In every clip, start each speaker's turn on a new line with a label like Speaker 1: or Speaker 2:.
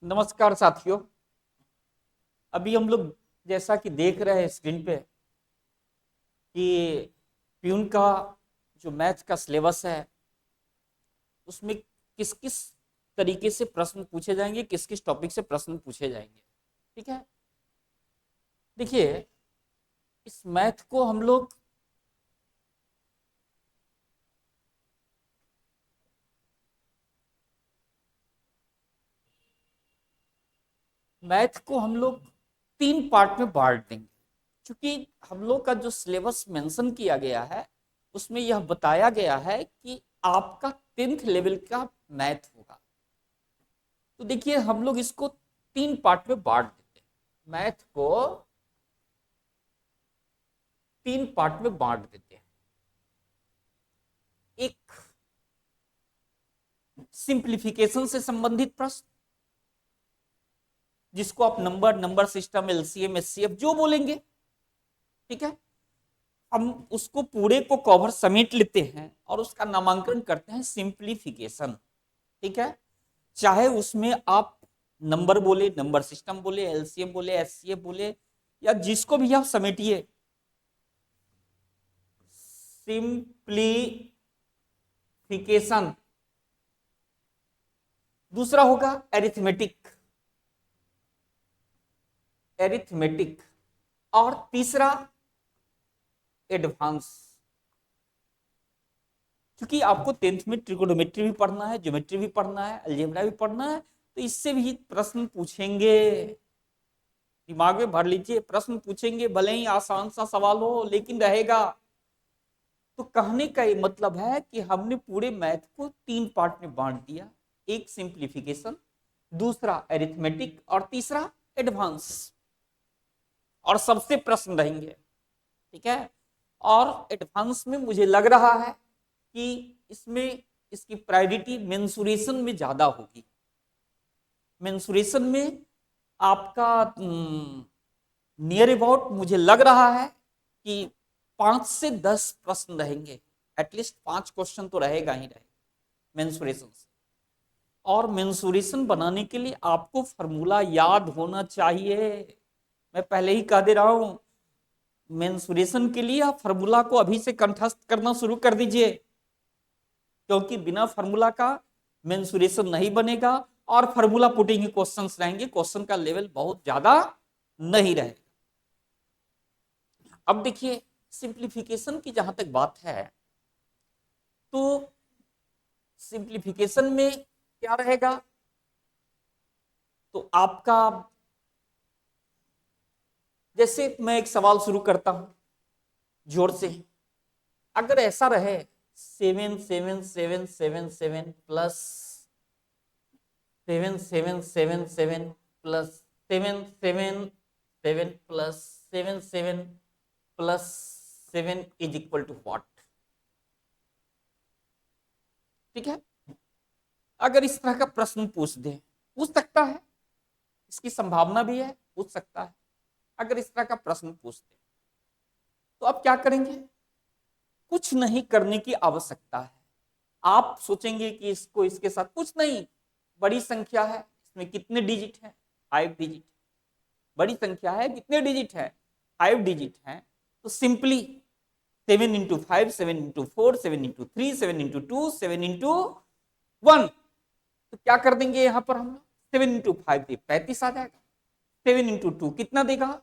Speaker 1: नमस्कार साथियों। अभी हम लोग जैसा कि देख रहे हैं स्क्रीन पे कि प्यून का जो मैथ का सिलेबस है उसमें किस किस तरीके से प्रश्न पूछे जाएंगे, किस किस टॉपिक से प्रश्न पूछे जाएंगे। ठीक है, देखिए इस मैथ को हम लोग तीन पार्ट में बांट देंगे, क्योंकि हम लोग का जो सिलेबस मेंशन किया गया है उसमें यह बताया गया है कि आपका 10th लेवल का मैथ होगा। तो देखिए हम लोग इसको तीन पार्ट में बांट देते हैं, मैथ को तीन पार्ट में बांट देते हैं। एक सिंप्लीफिकेशन से संबंधित प्रश्न, जिसको आप नंबर सिस्टम, एलसीएम, एचसीएफ जो बोलेंगे। ठीक है, हम उसको पूरे को कवर समेट लेते हैं और उसका नामांकन करते हैं सिंप्लीफिकेशन। ठीक है, चाहे उसमें आप नंबर बोले, नंबर सिस्टम बोले, एलसीएम बोले, एचसीएफ बोले, या जिसको भी आप समेटिए, सिंप्लीफिकेशन। दूसरा होगा एरिथमेटिक, और तीसरा एडवांस। क्योंकि आपको 10th में ट्रिगोनोमेट्री भी पढ़ना है, ज्योमेट्री भी पढ़ना है, अलजेब्रा भी पढ़ना है, तो इससे भी प्रश्न पूछेंगे। दिमाग में भर लीजिए, प्रश्न पूछेंगे, भले ही आसान सा सवाल हो लेकिन रहेगा। तो कहने का ये मतलब है कि हमने पूरे मैथ को तीन पार्ट में बांट दिया, एक सिंप्लीफिकेशन, दूसरा अरिथमेटिक और तीसरा एडवांस। और सबसे प्रश्न रहेंगे। ठीक है, और एडवांस में मुझे लग रहा है कि इसमें इसकी प्रायोरिटी मेंसुरेशन में ज्यादा होगी। मेंसुरेशन में आपका नियर अबाउट मुझे लग रहा है कि 5 से 10 प्रश्न रहेंगे, एटलीस्ट 5 क्वेश्चन तो रहेगा ही रहेगा मेंसुरेशन से। और मेंसुरेशन बनाने के लिए आपको फॉर्मूला याद होना चाहिए। मैं पहले ही कह दे रहा हूं, मेंसुरेशन के लिए आप फॉर्मूला को अभी से कंठस्थ करना शुरू कर दीजिए, क्योंकि बिना फॉर्मूला का मेंसुरेशन नहीं बनेगा और फॉर्मूला पुटिंग क्वेश्चंस रहेंगे, क्वेश्चन का लेवल बहुत ज्यादा नहीं रहेगा। अब देखिए सिंप्लीफिकेशन की जहां तक बात है, तो सिंप्लीफिकेशन में क्या रहेगा, तो आपका, जैसे मैं एक सवाल शुरू करता हूं जोर से, अगर ऐसा रहे 7 7 7 7 7 plus 7 7 7 7 plus 7 7 7 plus 7 7 plus 7 is equal to what. ठीक है, अगर इस तरह का प्रश्न पूछ सकता है, इसकी संभावना भी है, पूछ सकता है। अगर इस तरह का प्रश्न पूछते तो आप क्या करेंगे? कुछ नहीं करने की आवश्यकता है। आप सोचेंगे कि इसको इसके साथ कुछ नहीं, बड़ी संख्या है, इसमें कितने डिजिट है? 5 डिजिट। बड़ी संख्या है, कितने डिजिट है? 5 डिजिट है। तो सिंपली 7 × 5, 7 × 4, 7 × 3, 7 × 2, 7 × 1। तो क्या कर देंगे यहां पर हम? 7 × 5 35 आ जाएगा। 7 × 2 कितना देगा?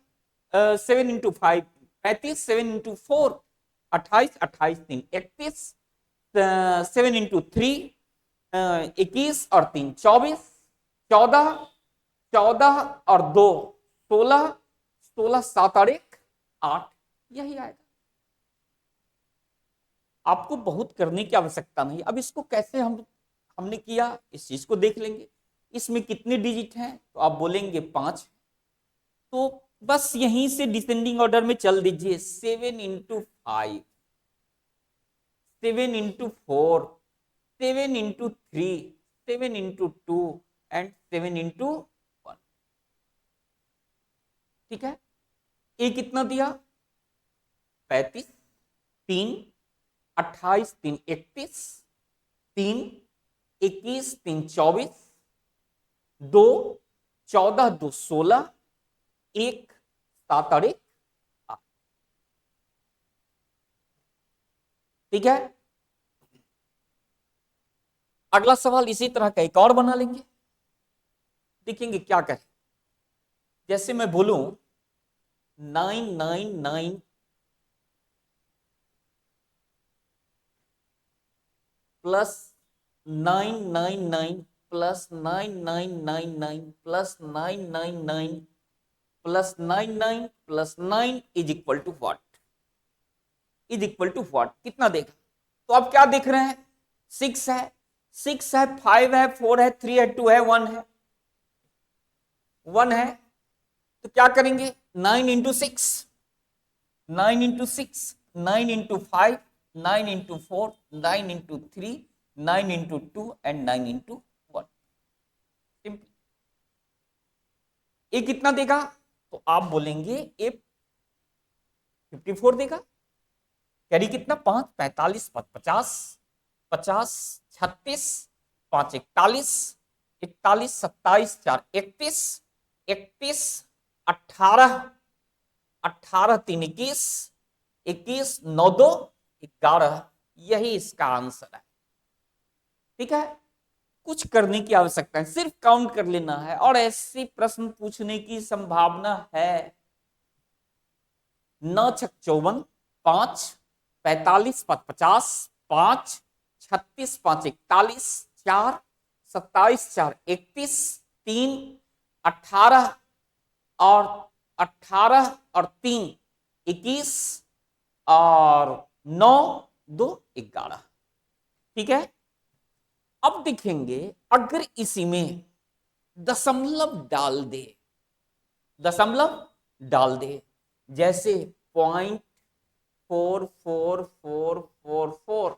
Speaker 1: 7 × 5 35, 7 × 4 28, 28 3 31, 7 × 3 21 और 3 24, 14, 14 और 2 16, 16 7 और 1 8, यही आएगा। आपको बहुत करने की आवश्यकता नहीं। अब इसको कैसे हमने किया, इस चीज को देख लेंगे। इसमें कितने डिजिट हैं? तो आप बोलेंगे 5। तो बस यहीं से डिसेंडिंग ऑर्डर में चल दीजिए। 7 × 5, 7 × 4, 7 × 3, 7 × 2 एंड 7 × 1। ठीक है, ए कितना दिया? 35, 3 28 3 31, 3 21 3 24, 2 14 2 16, 1 7 और 1 8। ठीक है, अगला सवाल इसी तरह का एक और बना लेंगे, देखेंगे क्या करें। जैसे मैं बोलूं 999 plus 999 plus 9999 plus 999 plus 99 plus 9 is equal to what, is equal to what, कितना देगा। तो आप क्या देख रहे हैं, 6 है, 6 है, 5 है, 4 है, 3 है, 2 है, 1 है, 1 है। तो क्या करेंगे, 9 into 6, 9 into 6, 9 into 5, 9 into 4, 9 into 3, 9 into 2 and 9 into 1। Simple. ये कितना देगा, तो आप बोलेंगे ये 54 देगा। कैरी कितना, 5 45 5 50, 50 36 5 41, 41 27 4 31, 31 18, 18 3 21, 21 9 2 11, यही इसका आंसर है। ठीक है, कुछ करने की आवश्यकता है, सिर्फ काउंट कर लेना है और ऐसे प्रश्न पूछने की संभावना है। 9 6 54, 5 45 5 50, 5 36 5 41, 4 27 4 31, 3 18 और 18 और 3 21 और 9 2 11। ठीक है, अब देखेंगे अगर इसी में दशमलव डाल दे, दशमलव डाल दे, जैसे 0.4444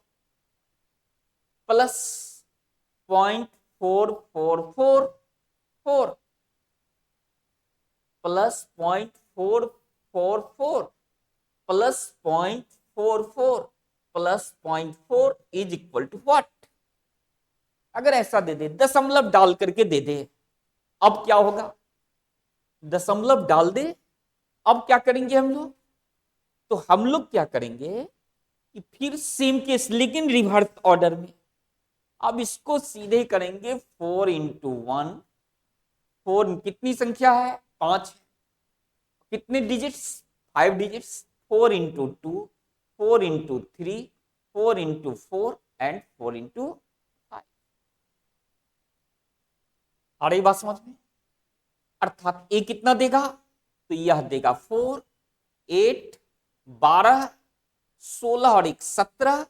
Speaker 1: plus 0.4444 plus 0.444 plus 0.44 plus 0.4 is equal to what. अगर ऐसा दे दे, दशमलव डाल करके दे दे, अब क्या होगा, दशमलव डाल दे, अब क्या करेंगे हम लोग, तो हम लोग क्या करेंगे कि फिर सेम केस लेकिन रिवर्स ऑर्डर में। अब इसको सीधे करेंगे 4 इंटू 1, 4 कितनी संख्या है, 5, कितने digits, 5 digits, 4 into 2, 4 into 3, 4 into 4 and 4 into 5। आ रही बात समझ में, अर्थात ए कितना देगा, तो यह देगा 4 8 12 16 और 1 17,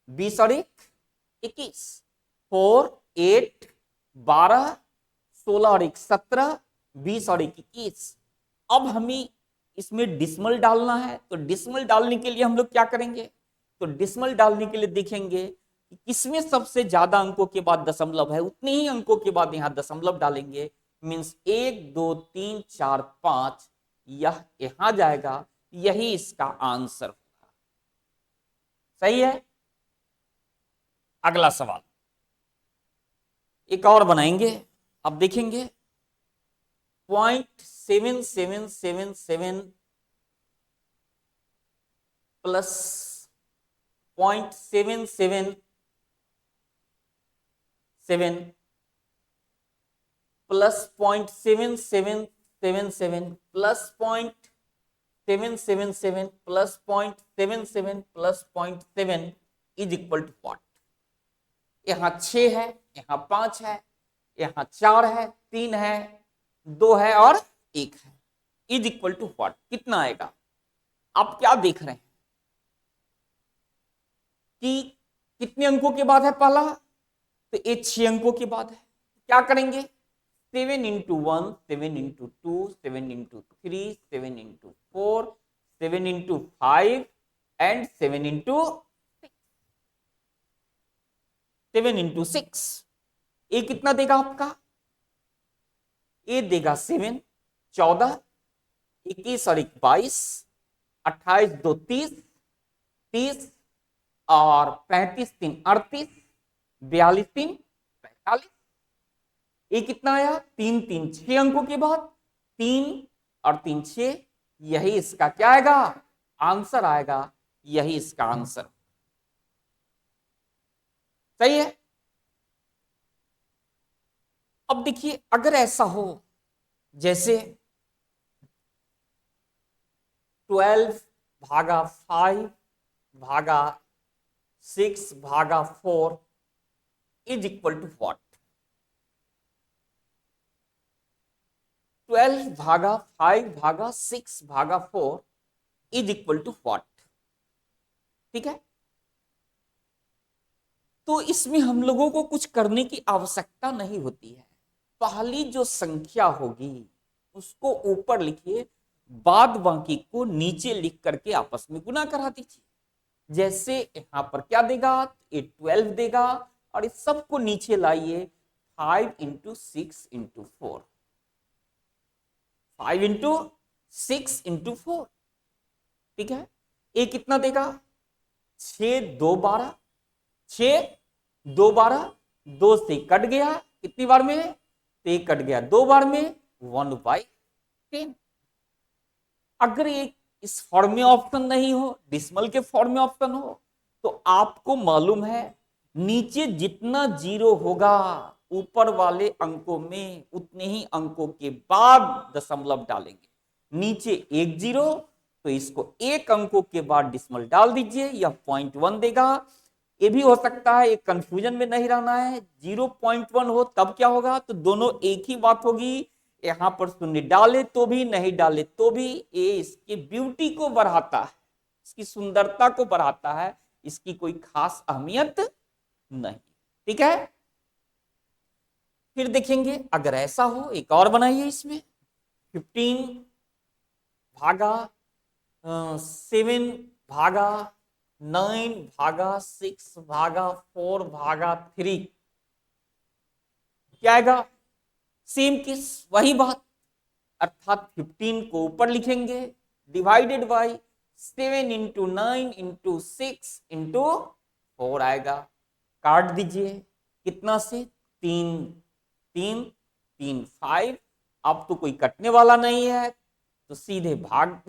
Speaker 1: 20 और 1 21, 4 8 12 16 और 1 17, 20 और 1 21। अब हमें इसमें डिसमल डालना है, तो डिसमल डालने के लिए हम लोग क्या करेंगे, तो डिसमल डालने के लिए देखेंगे कि किसमें सबसे ज्यादा अंकों के बाद दशमलव है, उतने ही अंकों के बाद यहां दशमलव डालेंगे। मीन्स 1 2 3 4 5 यह यहां जाएगा, यही इसका आंसर होगा। सही है। अगला सवाल एक और बनाएंगे, अब देखेंगे 0.7777 plus 0.777 plus 0.7777 plus 0.777 plus 0.77 plus 0.7 is equal to what. यहां 6 है, यहां 5 है, यहां 4 है, 3 है, 2 है और 1 है, इज इक्वल टू व्हाट, कितना आएगा। आप क्या देख रहे हैं कि कितने अंकों के बाद है पहला, तो ये 6 अंकों के बाद है। क्या करेंगे, 7 into 1, 7 into 2, 7 into 3, 7 into 4, 7 into 5 and 7 into 7 into 6। ये कितना देगा आपका, ये देगा 7 14, 21 और 1 22, 28 2 30, 30 और 35 3 38, 42 3 45, ये कितना आया, 3 3 6 अंकों के बाद 3 और 3 6, यही इसका क्या आएगा, आंसर आएगा, यही इसका आंसर। सही है। अब देखिए अगर ऐसा हो जैसे 12 भागा 5 भागा 6 भागा 4 इज इक्वल टू व्हाट, 12 भागा 5 भागा 6 भागा 4 इज इक्वल टू व्हाट। ठीक है, तो इसमें हम लोगों को कुछ करने की आवश्यकता नहीं होती है। पहली जो संख्या होगी उसको ऊपर लिखिए, बाद बाकी को नीचे लिख करके आपस में गुना करा दीजिए। जैसे यहां पर क्या देगा, ये 12 देगा और इस सबको नीचे लाइए, 5 इंटू 6 इंटू 4, 5 इंटू 6 इंटू 4। ठीक है, ये कितना देगा, 6 2 12, 6 2 12, 2 से कट गया, कितनी बार में, तो एक कट गया 2 बार में, 1/10। अगर एक इस फॉर्म में ऑप्शन नहीं हो, डिसिमल के फॉर्म में ऑप्शन हो, तो आपको मालूम है नीचे जितना जीरो होगा ऊपर वाले अंकों में उतने ही अंकों के बाद दशमलव डालेंगे। नीचे एक जीरो, तो इसको एक अंकों के बाद डिसिमल डाल दीजिए, यह 0.1 देगा। ये भी हो सकता है, एक कंफ्यूजन में नहीं रहना है, 0.1 हो तब क्या होगा, तो दोनों एक ही बात होगी। यहां पर शून्य डाले तो भी, नहीं डाले तो भी, ये इसकी ब्यूटी को बढ़ाता है, इसकी सुंदरता को बढ़ाता है, इसकी कोई खास अहमियत नहीं। ठीक है, फिर देखेंगे अगर ऐसा हो, एक और बनाइए इसमें, 15 भागा 7 भागा 9 भागा 6 भागा 4 भागा 3, क्या आएगा, सेम किस वही बात, अर्थात 15 को ऊपर लिखेंगे, divided by 7 into 9 into 6 into 4 आएगा। काट दीजिए, कितना से, 3 3 3 5। अब तो कोई कटने वाला नहीं है, तो सीधे भाग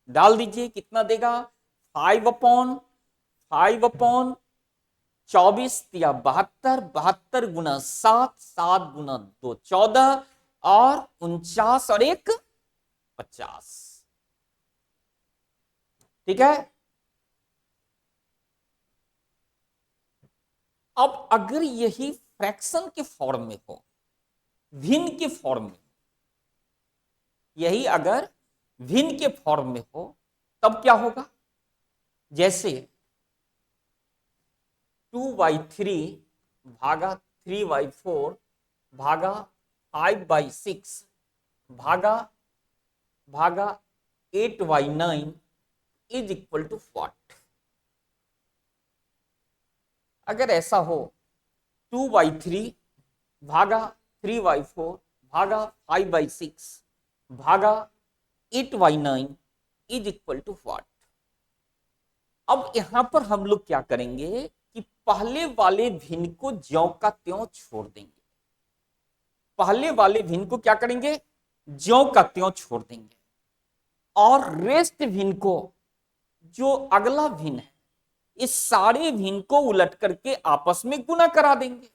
Speaker 1: डाल दीजिए, कितना देगा, 5/5/24 या 72, 72 गुना 7, 7 गुना 2 14 और 49 और 1 50। ठीक है, अब अगर यही फ्रैक्शन के फॉर्म में हो, भिन्न के फॉर्म में, यही अगर भिन्न के फॉर्म में हो तब क्या होगा, जैसे 2/3 भागा 3/4 भागा 5/6 भागा 8/9 इज इक्वल टू व्हाट। अगर ऐसा हो, 2/3 भागा 3/4 भागा 5/6 भागा 8/9 इज इक्वल टू व्हाट। अब यहां पर हम लोग क्या करेंगे कि पहले वाले भिन्न को ज्यों का त्यों छोड़ देंगे, पहले वाले भिन्न को क्या करेंगे, ज्यों का त्यों छोड़ देंगे, और रेस्ट भिन्न को, जो अगला भिन्न है, इस सारे भिन्न को उलट करके आपस में गुना करा देंगे।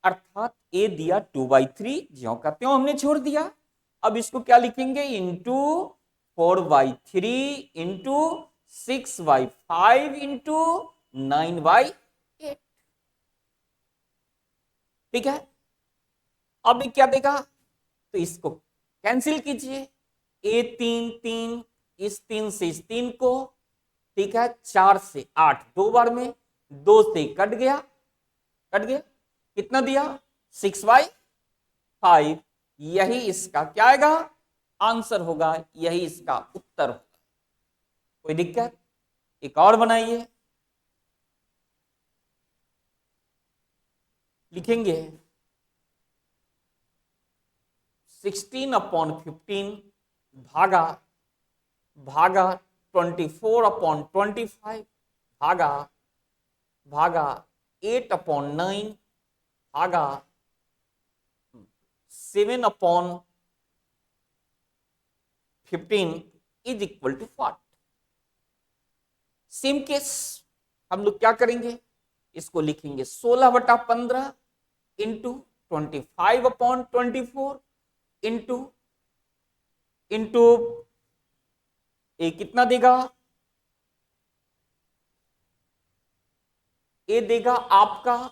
Speaker 1: अर्थात ए दिया 2/3, ज्यों का त्यों हमने छोड़ दिया। अब इसको क्या लिखेंगे, इंटू 4/3 इंटू 6/5 इंटू 9/8। ठीक है, अब क्या देगा, तो इसको कैंसिल कीजिए, ए 3 3, इस 3 से इस 3 को, ठीक है, 4 से 8 2 बार में, 2 से कट गया, कितना दिया, 6/5। यही इसका क्या आएगा, आंसर होगा, यही इसका उत्तर होगा। कोई दिक्कत, एक और बनाइए, लिखेंगे 16/15 भागा 24/25 भागा 8/9 भागा 7/15 is equal to what. Same case हम लोग क्या करेंगे, इसको लिखेंगे 16/15 इंटू 25/24 इंटू इंटू ये कितना देगा, ये देगा आपका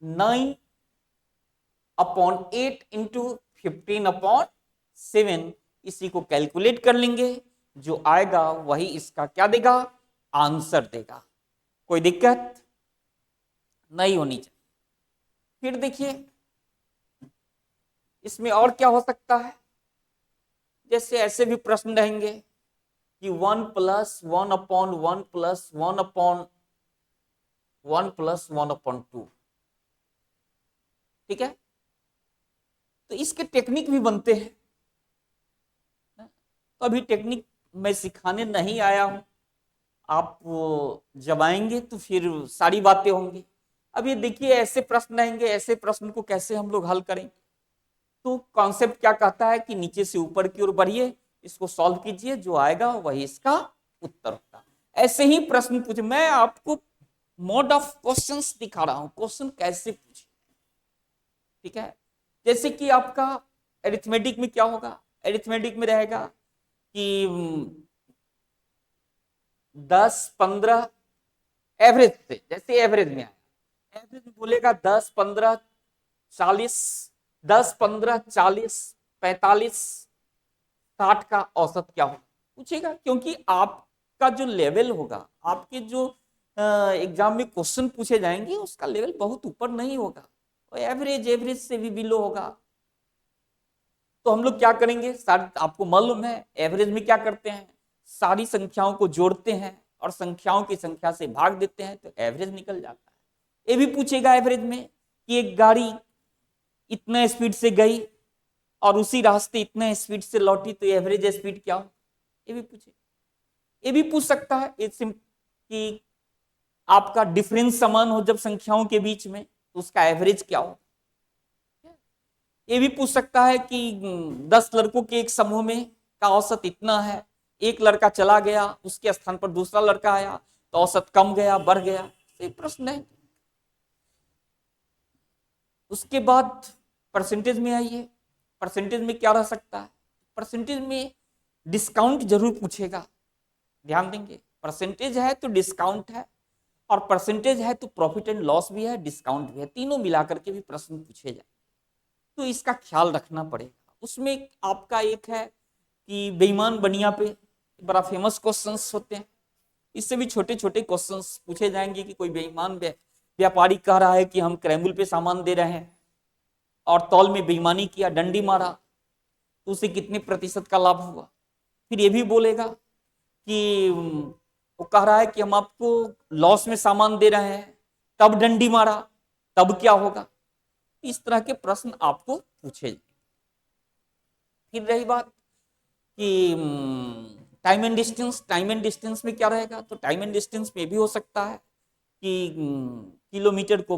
Speaker 1: 9/8 इंटू 15/7। इसी को कैलकुलेट कर लेंगे, जो आएगा वही इसका क्या देगा, आंसर देगा। कोई दिक्कत नहीं होनी चाहिए। फिर देखिए इसमें और क्या हो सकता है, जैसे ऐसे भी प्रश्न रहेंगे कि 1+1/1 +1/1+1/2, ठीक है। तो इसके टेक्निक भी बनते हैं, तो अभी टेक्निक मैं सिखाने नहीं आया हूं, आप जब आएंगे तो फिर सारी बातें होंगी। अब ये देखिए ऐसे प्रश्न आएंगे, ऐसे प्रश्न को कैसे हम लोग हल करेंगे। तो कॉन्सेप्ट क्या कहता है कि नीचे से ऊपर की ओर बढ़िए, इसको सॉल्व कीजिए, जो आएगा वही इसका उत्तर होगा। ऐसे ही प्रश्न पूछे, मैं आपको मोड ऑफ क्वेश्चंस दिखा रहा हूं, क्वेश्चन कैसे पूछे, ठीक है। जैसे कि आपका अरिथमेटिक में क्या होगा, अरिथमेटिक में रहेगा कि 10-15 एवरेज से, जैसे एवरेज में आया, एवरेज में बोलेगा 10-15-40, 10-15-40, 45-60 का औसत क्या होगा पूछेगा। क्योंकि आपका जो लेवल होगा, आपके जो एग्जाम में क्वेश्चन पूछे जाएंगे उसका लेवल बहुत ऊपर नहीं होगा, और एवरेज से भी बिलो होगा। तो हम लोग क्या करेंगे, आपको मालूम है एवरेज में क्या करते हैं, सारी संख्याओं को जोड़ते हैं और संख्याओं की संख्या से भाग देते हैं, तो एवरेज निकल जाता है। ये भी पूछेगा एवरेज में कि एक गाड़ी इतना स्पीड से गई और उसी रास्ते इतना स्पीड से लौटी, तो एवरेज स्पीड क्या हो, ये भी पूछे। ये भी पूछ सकता है कि आपका डिफरेंस समान हो जब संख्याओं के बीच में, तो उसका एवरेज क्या हो। ये भी पूछ सकता है कि 10 लड़कों के एक समूह में का औसत इतना है, एक लड़का चला गया, उसके स्थान पर दूसरा लड़का आया, तो औसत कम गया बढ़ गया, ये प्रश्न है। उसके बाद परसेंटेज में आइए, परसेंटेज में क्या रह सकता है, परसेंटेज में डिस्काउंट जरूर पूछेगा, ध्यान देंगे। परसेंटेज है तो डिस्काउंट है, और परसेंटेज है तो प्रॉफिट एंड लॉस भी है, डिस्काउंट भी है, तीनों मिलाकर के भी प्रश्न पूछे जाए, तो इसका ख्याल रखना पड़ेगा। उसमें आपका एक है कि बेईमान बनिया पे बड़ा फेमस क्वेश्चंस होते हैं, इससे भी छोटे छोटे क्वेश्चंस पूछे जाएंगे कि कोई बेईमान व्यापारी कह रहा है कि हम क्रैम्बुल पे सामान दे रहे हैं और तौल में बेईमानी किया, डंडी मारा, तो उसे कितने प्रतिशत का लाभ हुआ। फिर ये भी बोलेगा कि वो कह रहा है कि हम आपको लॉस में सामान दे रहे हैं, तब डंडी मारा, तब क्या होगा। इस तरह के प्रश्न आपको पूछे जाएंगे। फिर रही बात कि time and distance, time and distance में क्या रहेगा, तो टाइम एंड डिस्टेंस में भी हो सकता है कि किलोमीटर को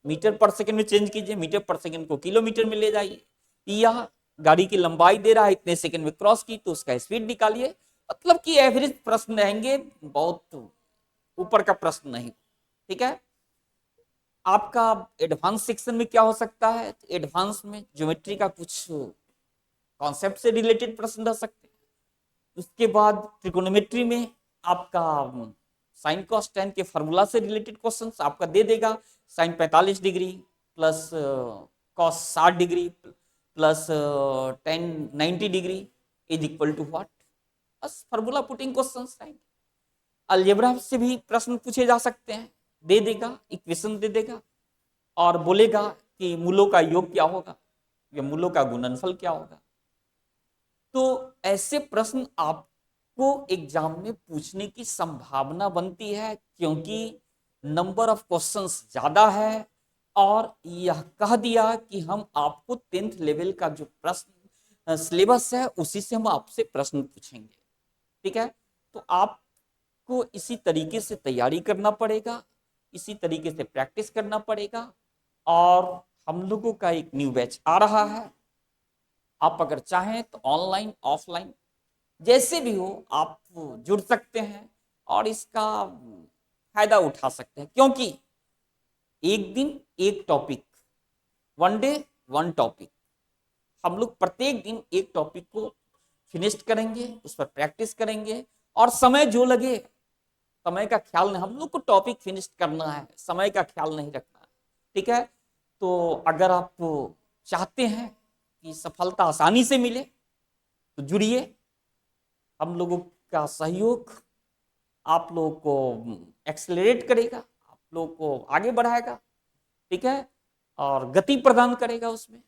Speaker 1: मीटर पर सेकंड में चेंज कीजिए, मीटर पर सेकंड को किलोमीटर में ले जाइए, या गाड़ी की लंबाई दे रहा है इतने सेकंड में क्रॉस की, तो उसका स्पीड निकालिए। मतलब कि एवरेज प्रश्न रहेंगे, बहुत ऊपर का प्रश्न नहीं, ठीक है। आपका एडवांस सेक्शन में क्या हो सकता है, एडवांस में ज्योमेट्री का कुछ कॉन्सेप्ट से रिलेटेड प्रश्न रह सकते हैं। उसके बाद ट्रिकोनोमेट्री में आपका साइन कॉस टेन के फॉर्मूला से रिलेटेड क्वेश्चंस आपका दे देगा, sine 45 degree plus cos 60 degree plus tan 90 degree is equal to what, बस फॉर्मूला पुटिंग क्वेश्चंस आएंगे। अलजेब्रा से भी प्रश्न पूछे जा सकते हैं, दे देगा, इक्वेशन दे देगा और बोलेगा कि मूलों का योग क्या होगा या मूलों का गुणनफल क्या होगा। तो ऐसे प्रश्न आपको एग्जाम में पूछने की संभावना बनती है, क्योंकि नंबर ऑफ क्वेश्चंस ज्यादा है, और यह कह दिया कि हम आपको 10th लेवल का जो प्रश्न सिलेबस है उसी से हम आपसे प्रश्न पूछेंगे, ठीक है। तो आपको इसी तरीके से तैयारी करना पड़ेगा, इसी तरीके से प्रैक्टिस करना पड़ेगा। और हम लोगों का एक न्यू बैच आ रहा है, आप अगर चाहें तो ऑनलाइन ऑफलाइन जैसे भी हो आप जुड़ सकते हैं और इसका फायदा उठा सकते हैं, क्योंकि एक दिन एक topic, one day one topic, हम लोग प्रत्येक दिन एक टॉपिक को फिनिश करेंगे, उस पर प्रैक्टिस करेंगे और समय जो लगे, समय का ख्याल नहीं, हम लोग को टॉपिक फिनिश करना है, समय का ख्याल नहीं रखना है। ठीक है, तो अगर आप चाहते हैं कि सफलता आसानी से मिले तो जुड़िए, हम लोगों का सहयोग आप लोगों को एक्सेलरेट करेगा, आप लोगों को आगे बढ़ाएगा। ठीक है, और गति प्रदान करेगा उसमें।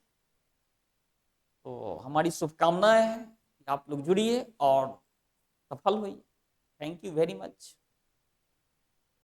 Speaker 1: तो हमारी शुभकामनाएं हैं कि आप लोग जुड़िए और सफल होइए। Thank you very much.